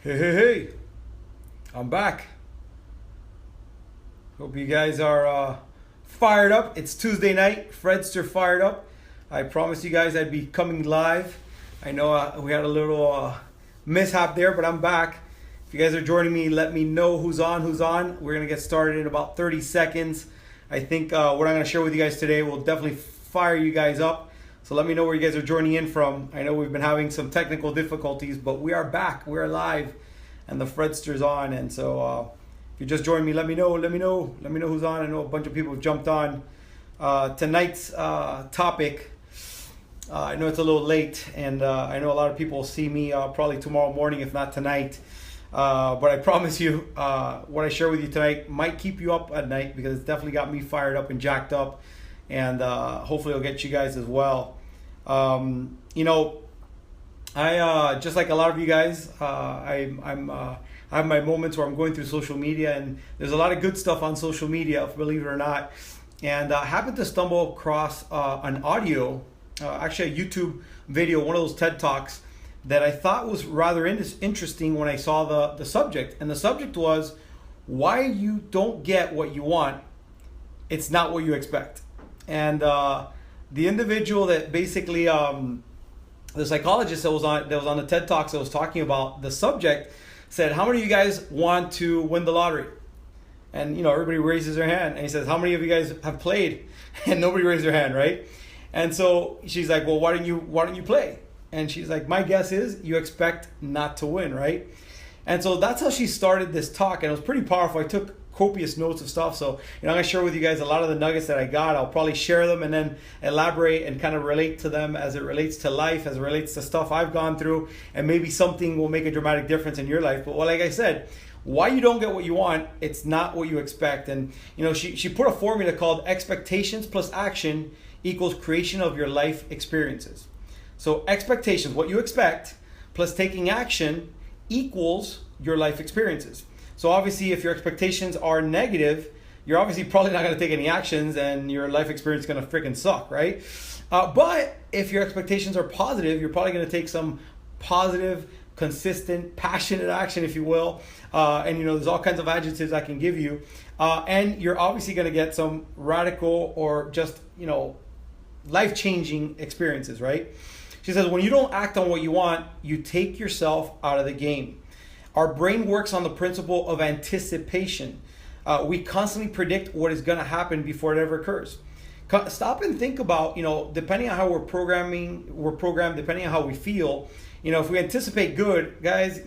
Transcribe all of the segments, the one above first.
Hey, I'm back. Hope you guys are fired up. It's Tuesday night. Fredster fired up. I promised you guys I'd be coming live. I know we had a little mishap there, but I'm back. If you guys are joining me, let me know who's on. We're going to get started in about 30 seconds. I think what I'm going to share with you guys today will definitely fire you guys up. So let me know where you guys are joining in from. I know we've been having some technical difficulties, but we are back. We're live, and the Fredster's on. And so if you just joined me, let me know who's on. I know a bunch of people have jumped on. Tonight's topic, I know it's a little late, and I know a lot of people will see me probably tomorrow morning, if not tonight. But I promise you, what I share with you tonight might keep you up at night, because it's definitely got me fired up and jacked up. And hopefully it'll get you guys as well. I just like a lot of you guys, I have my moments where I'm going through social media, and there's a lot of good stuff on social media, believe it or not. And I happened to stumble across an audio, actually a YouTube video, one of those TED Talks that I thought was rather interesting when I saw the subject. And the subject was, why you don't get what you want, it's not what you expect. And the individual that basically, the psychologist that was on the TED Talks that was talking about the subject said, how many of you guys want to win the lottery? And everybody raises their hand, and he says, how many of you guys have played? And nobody raised their hand, right? And so she's like, well, why don't you play? And she's like, my guess is you expect not to win, right? And so that's how she started this talk, and it was pretty powerful. I took copious notes of stuff, so I'm gonna share with you guys a lot of the nuggets that I got. I'll probably share them and then elaborate and kind of relate to them as it relates to life, as it relates to stuff I've gone through, and maybe something will make a dramatic difference in your life. But like I said, why you don't get what you want, it's not what you expect. And she put a formula called expectations plus action equals creation of your life experiences. So expectations, what you expect, plus taking action equals your life experiences. So obviously, if your expectations are negative, you're obviously probably not going to take any actions, and your life experience is going to freaking suck, right? But if your expectations are positive, you're probably going to take some positive, consistent, passionate action, if you will. And there's all kinds of adjectives I can give you. And you're obviously going to get some radical or just, life-changing experiences, right? She says, when you don't act on what you want, you take yourself out of the game. Our brain works on the principle of anticipation. We constantly predict what is going to happen before it ever occurs. Stop and think about, depending on how we're programmed, depending on how we feel. If we anticipate good, guys,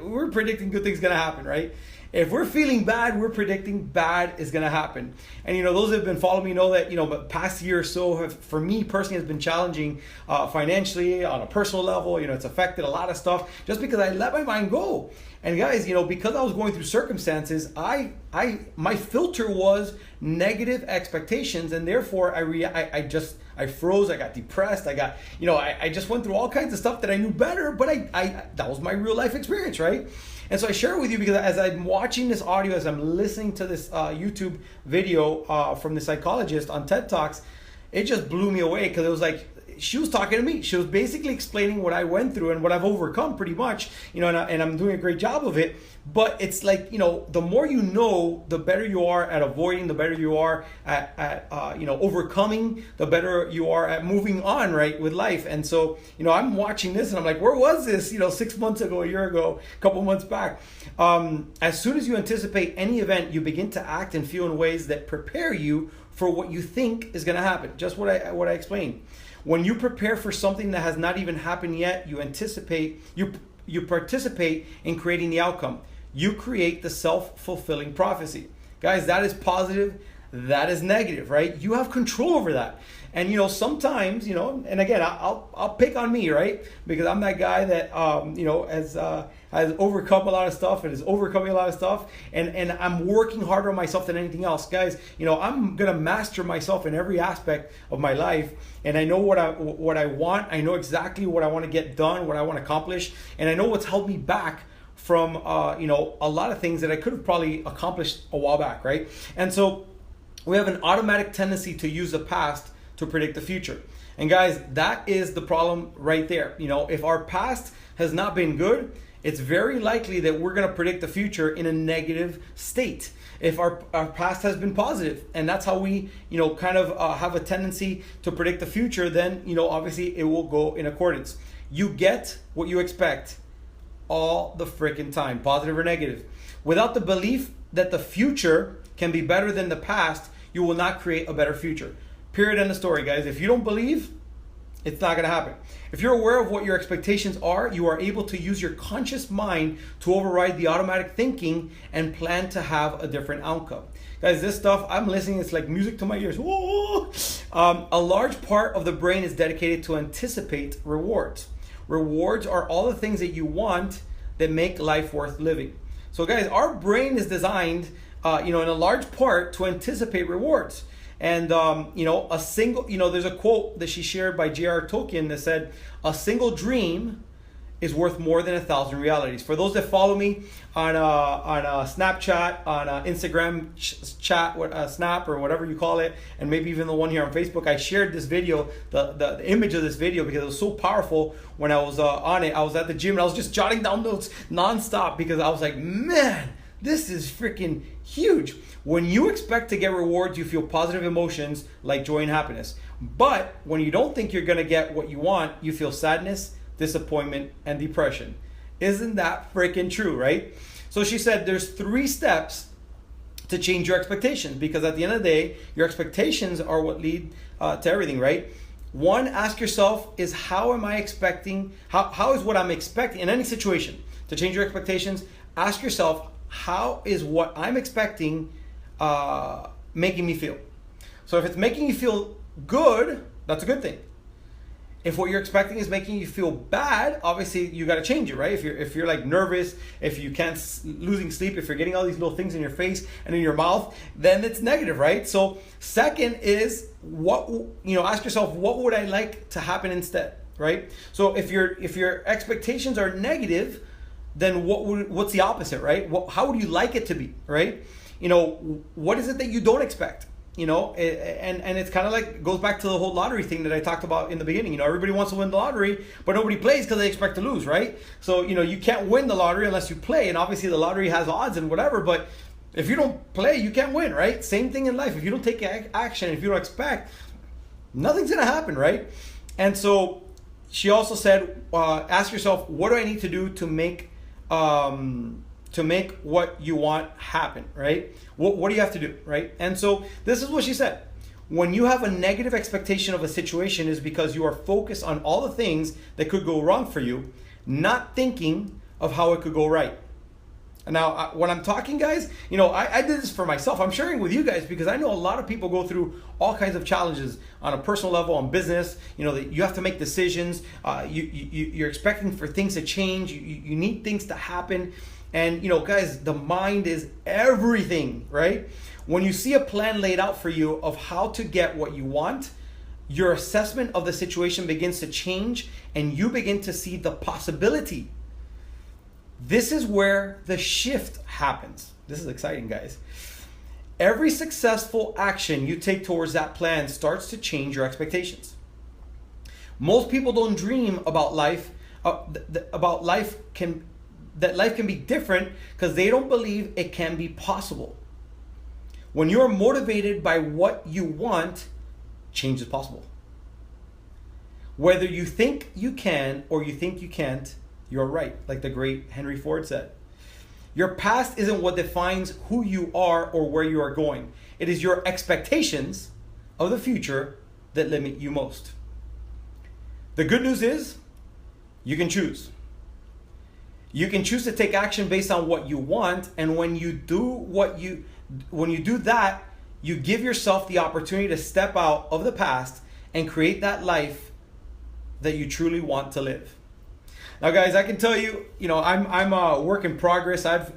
we're predicting good things going to happen, right? If we're feeling bad, we're predicting bad is going to happen. And those that have been following me know that the past year or so for me personally has been challenging financially, on a personal level. It's affected a lot of stuff just because I let my mind go. And guys, because I was going through circumstances, my filter was negative expectations, and therefore I froze. I got depressed. I just went through all kinds of stuff that I knew better, but that was my real life experience, right? And so I share it with you because as I'm watching this audio, as I'm listening to this YouTube video from the psychologist on TED Talks, it just blew me away, because it was like she was talking to me. She was basically explaining what I went through and what I've overcome pretty much, and I'm doing a great job of it. But it's like, the more you know, the better you are at avoiding, the better you are at overcoming, the better you are at moving on, right, with life. And so, I'm watching this and I'm like, where was this, 6 months ago, a year ago, a couple months back? As soon as you anticipate any event, you begin to act and feel in ways that prepare you for what you think is going to happen. Just what I explained. When you prepare for something that has not even happened yet, you anticipate, you participate in creating the outcome. You create the self-fulfilling prophecy. Guys, that is positive, that is negative, right? You have control over that. And sometimes, and again, I'll pick on me, right? Because I'm that guy that has overcome a lot of stuff and is overcoming a lot of stuff, and I'm working harder on myself than anything else. Guys, I'm gonna master myself in every aspect of my life, and I know what I want. I know exactly what I want to get done, what I want to accomplish, and I know what's held me back from a lot of things that I could have probably accomplished a while back, right? And so we have an automatic tendency to use the past to predict the future. And guys, that is the problem right there. If our past has not been good, it's very likely that we're going to predict the future in a negative state. If our past has been positive, and that's how we, kind of have a tendency to predict the future, then, obviously it will go in accordance. You get what you expect all the freaking time, positive or negative. Without the belief that the future can be better than the past, you will not create a better future. Period, end of story, guys. If you don't believe, it's not going to happen. If you're aware of what your expectations are, you are able to use your conscious mind to override the automatic thinking and plan to have a different outcome. Guys, this stuff, I'm listening, it's like music to my ears. Whoa! A large part of the brain is dedicated to anticipate rewards. Rewards are all the things that you want that make life worth living. So guys, our brain is designed, in a large part to anticipate rewards. And, there's a quote that she shared by J.R. Tolkien that said, a single dream is worth more than 1,000 realities. For those that follow me on Snapchat, on Instagram chat, Snap or whatever you call it, and maybe even the one here on Facebook, I shared this video, the image of this video, because it was so powerful when I was on it. I was at the gym and I was just jotting down notes nonstop because I was like, man, this is freaking huge. When you expect to get rewards, you feel positive emotions like joy and happiness. But when you don't think you're going to get what you want, you feel sadness, disappointment, and depression. Isn't that freaking true, right? So she said there's 3 steps to change your expectations, because at the end of the day, your expectations are what lead to everything, right? 1, ask yourself is how is what I'm expecting in any situation. To change your expectations, ask yourself, how is what I'm expecting making me feel? So if it's making you feel good, that's a good thing. If what you're expecting is making you feel bad, obviously you got to change it, right? If you're like nervous, if you can't losing sleep, if you're getting all these little things in your face and in your mouth, then it's negative, right? So second is ask yourself, what would I like to happen instead, right? So if your expectations are negative, then what's the opposite, right? How would you like it to be, right? What is it that you don't expect? And it's kind of like goes back to the whole lottery thing that I talked about in the beginning. Everybody wants to win the lottery, but nobody plays because they expect to lose, right? So, you can't win the lottery unless you play. And obviously the lottery has odds and whatever, but if you don't play, you can't win, right? Same thing in life. If you don't take action, if you don't expect, nothing's going to happen, right? And so she also said, ask yourself, what do I need to do to make what you want happen, right? What do you have to do, right? And so this is what she said. When you have a negative expectation of a situation is because you are focused on all the things that could go wrong for you, not thinking of how it could go right. Now, when I'm talking, guys, I did this for myself. I'm sharing with you guys because I know a lot of people go through all kinds of challenges on a personal level, on business. That you have to make decisions. You're expecting for things to change. You need things to happen. And, guys, the mind is everything, right? When you see a plan laid out for you of how to get what you want, your assessment of the situation begins to change and you begin to see the possibility. This is where the shift happens. This is exciting, guys. Every successful action you take towards that plan starts to change your expectations. Most people don't dream about life, that life can be different because they don't believe it can be possible. When you're motivated by what you want, change is possible. Whether you think you can or you think you can't, you're right, like the great Henry Ford said. Your past isn't what defines who you are or where you are going. It is your expectations of the future that limit you most. The good news is you can choose. You can choose to take action based on what you want, and when you do that, you give yourself the opportunity to step out of the past and create that life that you truly want to live. Now, guys, I can tell you, I'm a work in progress. I've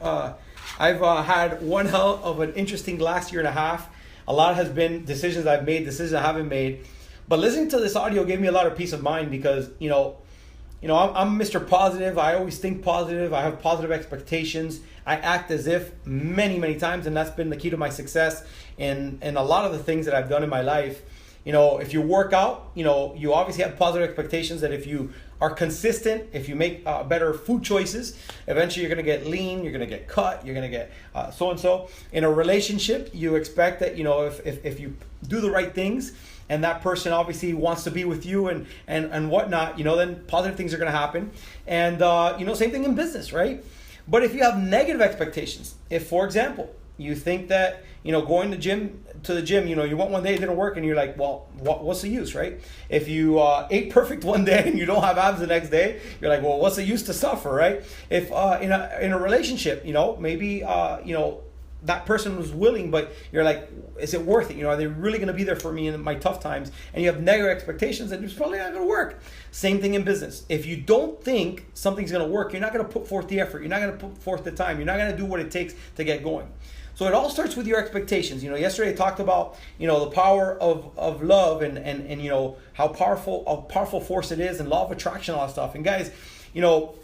had one hell of an interesting last year and a half. A lot has been decisions I've made, decisions I haven't made. But listening to this audio gave me a lot of peace of mind because, I'm Mr. Positive. I always think positive. I have positive expectations. I act as if many, many times, and that's been the key to my success in a lot of the things that I've done in my life. If you work out, you obviously have positive expectations that if you are consistent, if you make better food choices, eventually you're going to get lean, you're going to get cut, you're going to get so-and-so. In a relationship, you expect that, if you do the right things, and that person obviously wants to be with you and whatnot, then positive things are going to happen. And, same thing in business, right? But if you have negative expectations, if, for example, you think that, going to the gym, you went one day, it didn't work, and you're like, well, what's the use, right? If you ate perfect one day and you don't have abs the next day, you're like, well, what's the use to suffer, right? If in a relationship, maybe, that person was willing, but you're like, is it worth it? Are they really going to be there for me in my tough times? And you have negative expectations, and it's probably not going to work. Same thing in business. If you don't think something's going to work, you're not going to put forth the effort. You're not going to put forth the time. You're not going to do what it takes to get going. So it all starts with your expectations. Yesterday I talked about, the power of love and how powerful a powerful force it is, and law of attraction, all that stuff. And guys,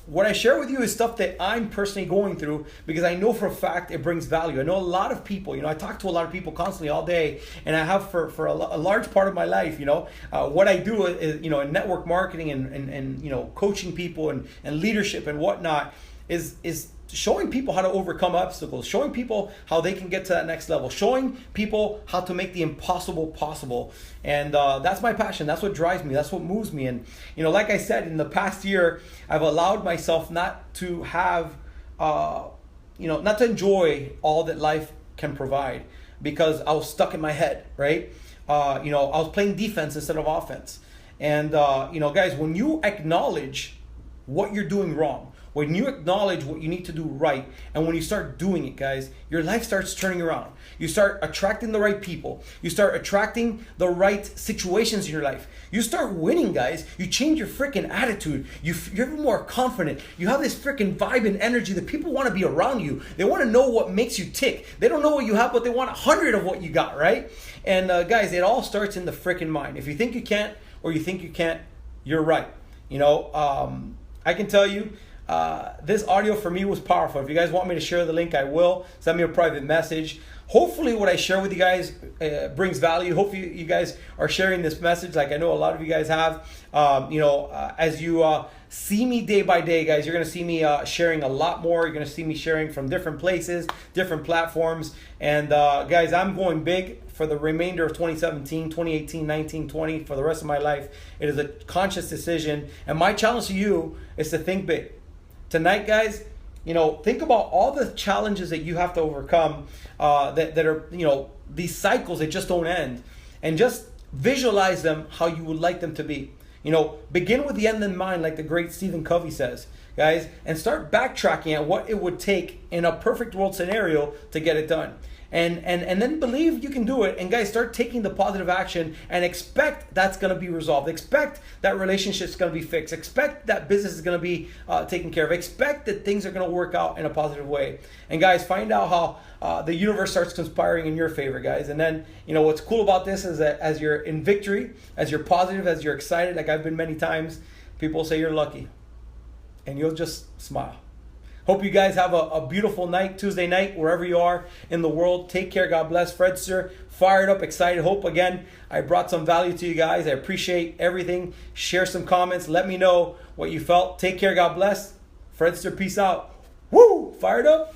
what I share with you is stuff that I'm personally going through, because I know for a fact it brings value. I know a lot of people, I talk to a lot of people constantly all day, and I have for a large part of my life, what I do is, in network marketing and coaching people and leadership and whatnot is showing people how to overcome obstacles, showing people how they can get to that next level, showing people how to make the impossible possible. And that's my passion. That's what drives me. That's what moves me. And, like I said, in the past year, I've allowed myself not to have, not to enjoy all that life can provide, because I was stuck in my head, right? I was playing defense instead of offense. And, guys, when you acknowledge what you're doing wrong, when you acknowledge what you need to do right, and when you start doing it, guys, your life starts turning around. You start attracting the right people. You start attracting the right situations in your life. You start winning, guys. You change your freaking attitude. You're more confident. You have this freaking vibe and energy that people want to be around you. They want to know what makes you tick. They don't know what you have, but they want 100 of what you got, right? And guys, it all starts in the freaking mind. If you think you can't, or you think you can't, you're right. I can tell you, this audio for me was powerful. If you guys want me to share the link, I will. Send me a private message. Hopefully what I share with you guys brings value. Hopefully you guys are sharing this message like I know a lot of you guys have. As you see me day by day, guys, you're going to see me sharing a lot more. You're going to see me sharing from different places, different platforms. And guys, I'm going big for the remainder of 2017, 2018, 19, 20, for the rest of my life. It is a conscious decision. And my challenge to you is to think big. Tonight, guys, think about all the challenges that you have to overcome that are, these cycles that just don't end, and just visualize them how you would like them to be. Begin with the end in mind, like the great Stephen Covey says, guys, and start backtracking at what it would take in a perfect world scenario to get it done. And then believe you can do it. And guys, start taking the positive action and expect that's going to be resolved. Expect that relationship's going to be fixed. Expect that business is going to be taken care of. Expect that things are going to work out in a positive way. And guys, find out how the universe starts conspiring in your favor, guys. And then, what's cool about this is that as you're in victory, as you're positive, as you're excited, like I've been many times, people say you're lucky. And you'll just smile. Hope you guys have a beautiful night, Tuesday night, wherever you are in the world. Take care. God bless. Fredster, fired up, excited. Hope, again, I brought some value to you guys. I appreciate everything. Share some comments. Let me know what you felt. Take care. God bless. Fredster, peace out. Woo! Fired up.